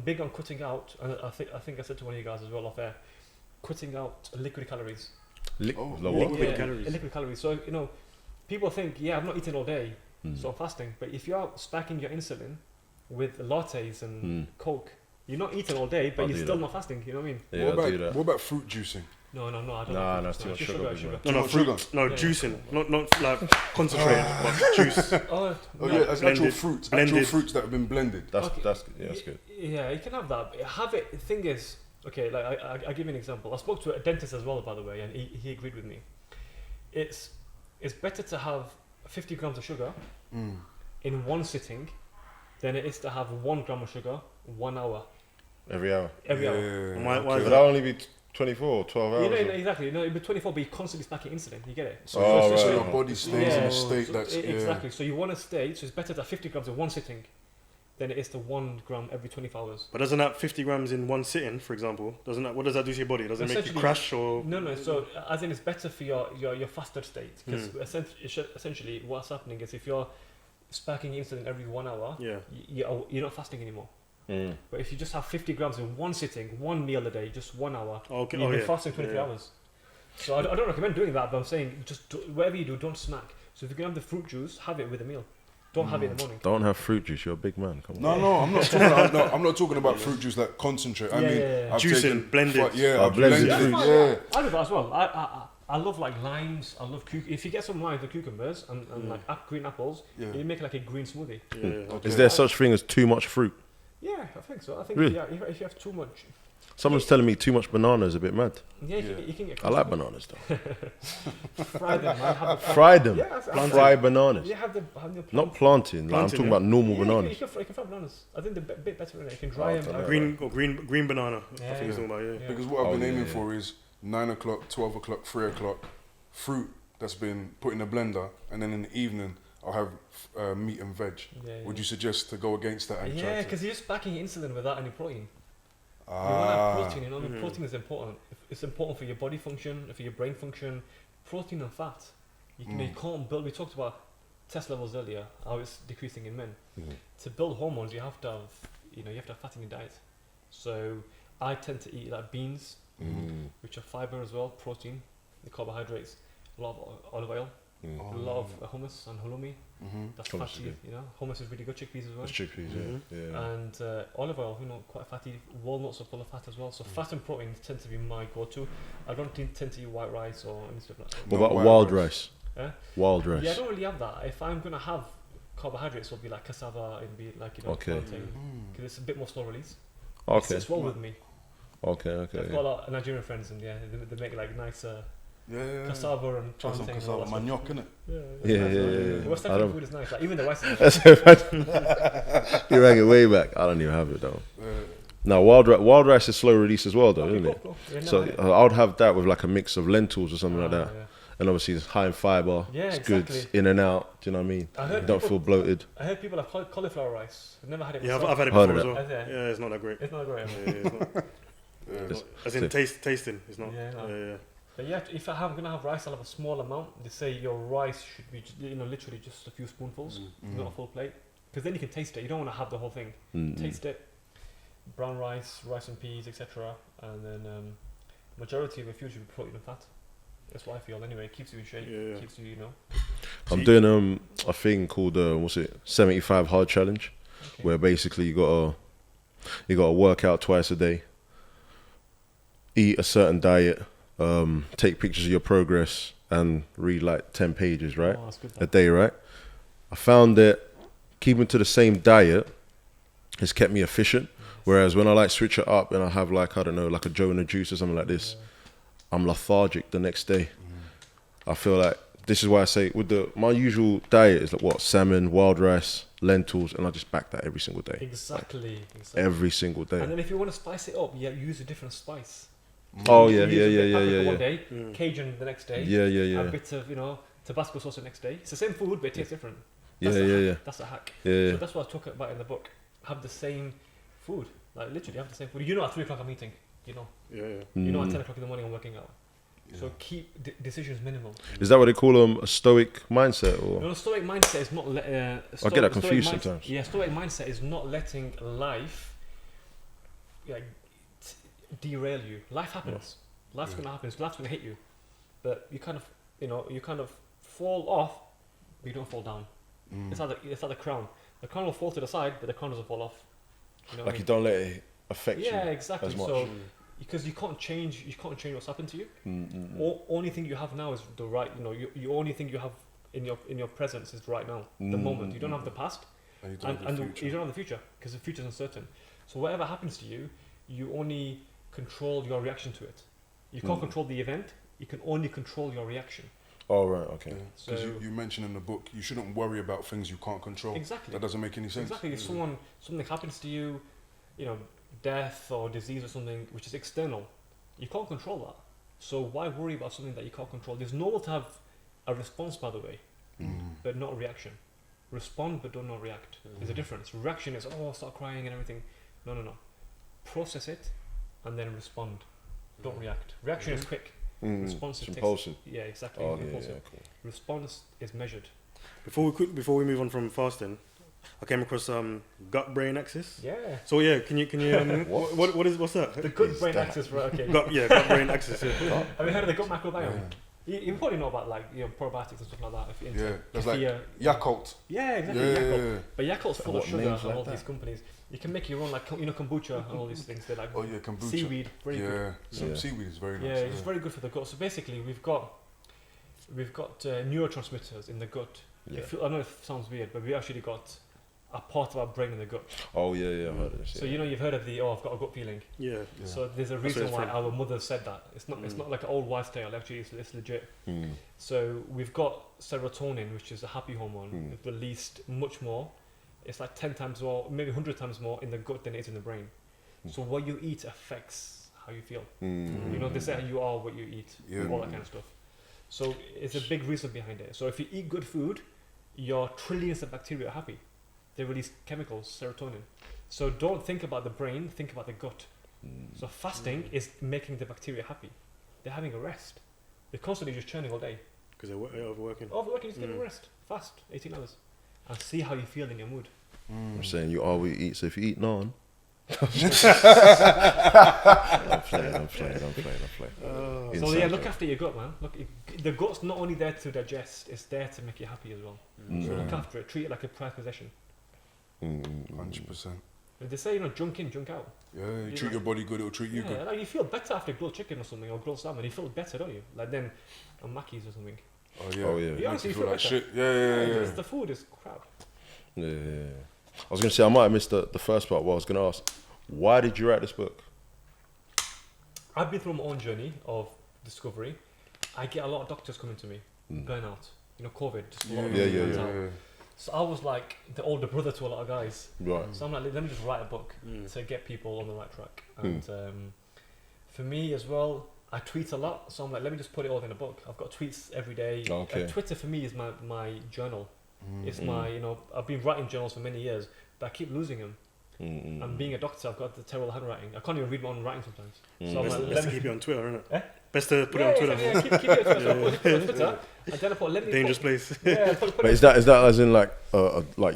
big on cutting out, and I think I said to one of you guys as well off air, cutting out liquid calories. Liquid calories. Liquid calories. So people think, I'm not eating all day, so I'm fasting. But if you're stacking your insulin with lattes and Coke, you're not eating all day, but you're still not fasting. You know what I mean? Yeah, what about fruit juicing? No, I don't. Nah, that's too much sugar. No, fruit. No, juicing. Not like concentrated, but juice. That's actual fruits. Actual fruits that have been blended. That's good. Yeah, you can have that. Have it. The thing is, okay, like I give you an example. I spoke to a dentist as well, by the way, and he agreed with me. It's better to have 50 grams of sugar in one sitting than it is to have 1 gram of sugar 1 hour. Every hour. Why is that? That'll only be 24, 12 hours. Exactly. It'll be 24, but you're constantly stacking insulin. You get it? So your body stays in a state that's... Exactly. So you want to stay, so it's better to have 50 grams in one sitting than it is to 1 gram every 24 hours. But doesn't that 50 grams in one sitting, for example, what does that do to your body? Does it make you crash or...? No. So as in it's better for your fasted state. Because essentially what's happening is if you're stacking insulin every 1 hour, you're not fasting anymore. But if you just have 50 grams in one sitting, 1 meal a day, just 1 hour, you've been fasting 23 hours. So I don't recommend doing that, but I'm saying just whatever you do, don't snack. So if you can have the fruit juice, have it with a meal. Don't have it in the morning. Don't have fruit juice. You're a big man. Come on. No, I'm not talking. I'm not talking about fruit juice like concentrate. I mean, I've juicing, blended. Blended fruit. I do that as well. I love like limes. I love if you get some limes and cucumbers and like green apples, you make like a green smoothie. Is there such thing as too much fruit? Yeah, I think so. I think really? If you have too much. Someone's telling me too much banana is a bit mad. Yeah, you can get. I like bananas though. Fry them, man. Fry them. Fry bananas. Yeah, have the not planting. Like I'm talking about normal bananas. You can fry bananas. I think they're a bit better. You can dry them. Green banana. I think it's all about Because what I've been aiming for is 9 o'clock, 12 o'clock, 3 o'clock, fruit that's been put in a blender, and then in the evening I'll have meat and veg. Would you suggest to go against that? Yeah, because you're just backing insulin without any protein. You want to have protein, you know. Protein is important. It's important for your body function, for your brain function. Protein and fat. You can't build. We talked about test levels earlier. How it's decreasing in men. To build hormones, you have to have fat in your diet. So I tend to eat like beans, which are fiber as well, protein, the carbohydrates, a lot of olive oil, a lot of hummus and halloumi. That's hummus fatty, you know. Hummus is really good. Chickpeas as well. Chickpeas, And olive oil, quite fatty. Walnuts are full of fat as well. So fat and protein tend to be my go-to. I don't tend to eat white rice or any stuff like that. What about wild rice? Wild rice. Yeah, I don't really have that. If I'm gonna have carbohydrates, it'll be like cassava and be like plantain, because it's a bit more slow release. Okay. It's well with me. Okay. I've got a lot of Nigerian friends, and they make like nice. Cassava and plantain. Cassava, manioc, innit? Yeah. West African food is nice. Like, even the rice is nice. You rang it way back. I don't even have it though. Now wild rice is slow release as well, though, isn't it? Cool. Yeah, so I would have that with like a mix of lentils or something like that. And obviously it's high in fibre. Yeah, it's good in and out. Do you know what I mean? You don't feel bloated. I heard people have cauliflower rice. I've never had it. Yeah, I've had it before as well. Yeah, it's not that great. It's not great. As in tasting, it's not. Yeah. But yeah, if I'm gonna have rice, I'll have a small amount. They say your rice should be, literally just a few spoonfuls, not a full plate, because then you can taste it. You don't want to have the whole thing. Taste it. Brown rice and peas, etc. And then majority of your food should be protein and fat. That's what I feel. Anyway, it keeps you in shape. Keeps you, I'm doing a thing called 75 hard challenge, where basically you gotta work out twice a day, eat a certain diet. Take pictures of your progress and read like 10 pages, right? A day, right? I found that keeping to the same diet has kept me efficient. Whereas when I like switch it up and I have like, I don't know, like a Joe and a juice or something like this, I'm lethargic the next day. I feel like this is why I say my usual diet is like what? Salmon, wild rice, lentils, and I just back that every single day. Exactly. Every single day. And then if you want to spice it up, use a different spice. Oh yeah. One Yeah. day, Cajun the next day. Yeah. A bit of Tabasco sauce the next day. It's the same food, but it tastes different. Yeah. That's a hack. Yeah. So that's what I talk about in the book. Have the same food, like literally have the same food. At 3 o'clock I'm eating. At 10 o'clock in the morning I'm working out. So keep decisions minimal. Is that what they call a stoic mindset? Or? No, stoic mindset is not. I get that confused sometimes. Yeah, stoic mindset is not letting life derail you. Life happens. Life's gonna happen. Life's gonna hit you, but you kind of fall off, but you don't fall down. It's like the crown. The crown will fall to the side, but the crown doesn't fall off. You know like you don't let it affect you. Yeah, exactly. as much. So because you can't change what's happened to you. Only thing you have now is the right. You only thing you have in your presence is right now, the moment. You don't have the past, and you don't have the future because the future is uncertain. So whatever happens to you, you only control your reaction to it. You can't control the event. You can only control your reaction. Oh right, okay. Because you mentioned in the book, you shouldn't worry about things you can't control. Exactly. That doesn't make any sense. Exactly. If something happens to you, death or disease or something which is external, you can't control that. So why worry about something that you can't control? There's normal to have a response, by the way, but not a reaction. Respond, but do not react. There's a difference. Reaction is start crying and everything. No. Process it, and then respond. Don't react. Reaction is quick. Response is impulsive. Yeah, exactly. Impulsive. Yeah, cool. Response is measured. Before we move on from fasting, I came across gut-brain axis. Yeah. So can you what's that? The gut-brain axis, right? Okay. Gut-brain axis. Yeah. Have you heard of the gut microbiome? You probably know about probiotics and stuff like that. If you're into there's like Yakult. Yeah, exactly. Yakult. But Yakult's full of sugar and all these companies. You can make your own, like kombucha and all these things. They're like kombucha. Seaweed, very good. Seaweed is very nice. Yeah, it's very good for the gut. So basically, we've got neurotransmitters in the gut. Yeah. I know it sounds weird, but we actually got a part of our brain in the gut. Oh yeah, I heard of this. So you've heard of I've got a gut feeling. Yeah. So there's a reason why our mother said that. It's not like an old wives' tale. Actually, it's legit. So we've got serotonin, which is a happy hormone, it's released much more. It's like 10 times more, maybe 100 times more in the gut than it is in the brain. So what you eat affects how you feel. They say you are what you eat, all that kind of stuff. So it's a big reason behind it. So if you eat good food, your trillions of bacteria are happy. They release chemicals, serotonin. So don't think about the brain, think about the gut. So fasting is making the bacteria happy. They're having a rest. They're constantly just churning all day. Because they're overworking. Overworking, just get a rest. Fast, 18 hours. And see how you feel in your mood. I'm saying you are what you eat. So if you eat naan, I'm playing. So look after your gut, man. Look, the gut's not only there to digest; it's there to make you happy as well. So look after it. Treat it like a prized possession. 100%. They say junk in, junk out. Yeah, you treat your body good, it'll treat you good. Like you feel better after grilled chicken or something, or grilled salmon. You feel better, don't you? Like then, on Mackey's or something. Oh yeah. You honestly feel like shit. Yeah. The food is crap. Yeah. I was going to say, I might have missed the first part. What I was going to ask, why did you write this book? I've been through my own journey of discovery. I get a lot of doctors coming to me, burnout, COVID, just a lot of burnout. So I was like the older brother to a lot of guys. Right. So I'm like, let me just write a book to get people on the right track. And for me as well, I tweet a lot. So I'm like, let me just put it all in a book. I've got tweets every day. Okay. Twitter for me is my journal. It's my, I've been writing journals for many years, but I keep losing them. And being a doctor, I've got the terrible handwriting. I can't even read my own writing sometimes. So I'm like, best to keep it on Twitter, isn't it? Eh? Best to put it on Twitter. Yeah, keep it on Twitter. Put it on Twitter. And then I put, dangerous place. Yeah, but is that as in like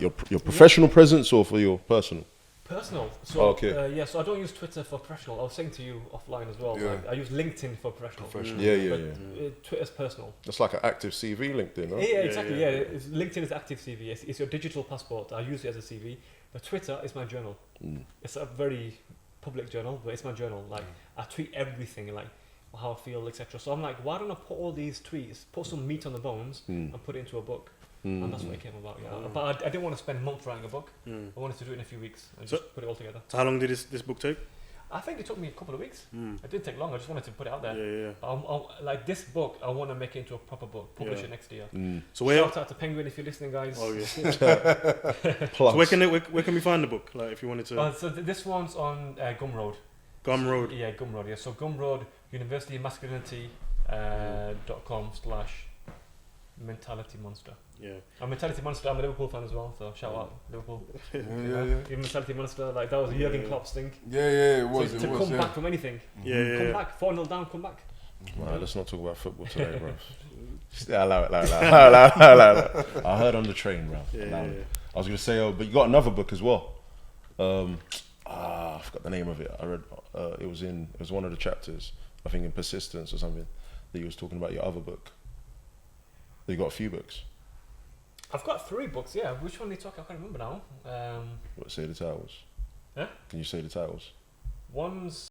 your professional presence or for your personal? Personal. So okay. So I don't use Twitter for professional. I was saying to you offline as well. Yeah. Like, I use LinkedIn for professional. Twitter's personal. That's like an active CV, LinkedIn, huh? Yeah, exactly. Yeah, LinkedIn is active CV. It's your digital passport. I use it as a CV. But Twitter is my journal. It's a very public journal, but it's my journal. Like I tweet everything, like how I feel, etc. So I'm like, why don't I put all these tweets, put some meat on the bones, and put it into a book? And that's what it came about. Yeah. But I didn't want to spend months writing a book. I wanted to do it in a few weeks and just put it all together. So how long did this book take? I think it took me a couple of weeks. It didn't take long. I just wanted to put it out there. Yeah. Like this book, I want to make it into a proper book. Publish it next year. So shout out to Penguin if you're listening, guys. Oh yeah. So where can we find the book? Like if you wanted to. So this one's on Gumroad. Gumroad. Yeah, Gumroad. Yeah. So Gumroad universitymasculinity.com/mentality monster. Yeah. I'm Mentality Monster. I'm a Liverpool fan as well, so shout out Liverpool. Yeah. Mentality Monster, like that was Jurgen Klopp's thing. Yeah, it was. To come back from anything. Come back. 4-0 down. Come back. Right, let's not talk about football today, bro. Allow it. I heard on the train, bro. I was gonna say, but you got another book as well. I forgot the name of it. I read it was one of the chapters. I think in Persistence or something. That he was talking about your other book. You got a few books. I've got 3 books. Yeah, which one are you talking? I can't remember now. What, say the titles? Huh? Can you say the titles? One's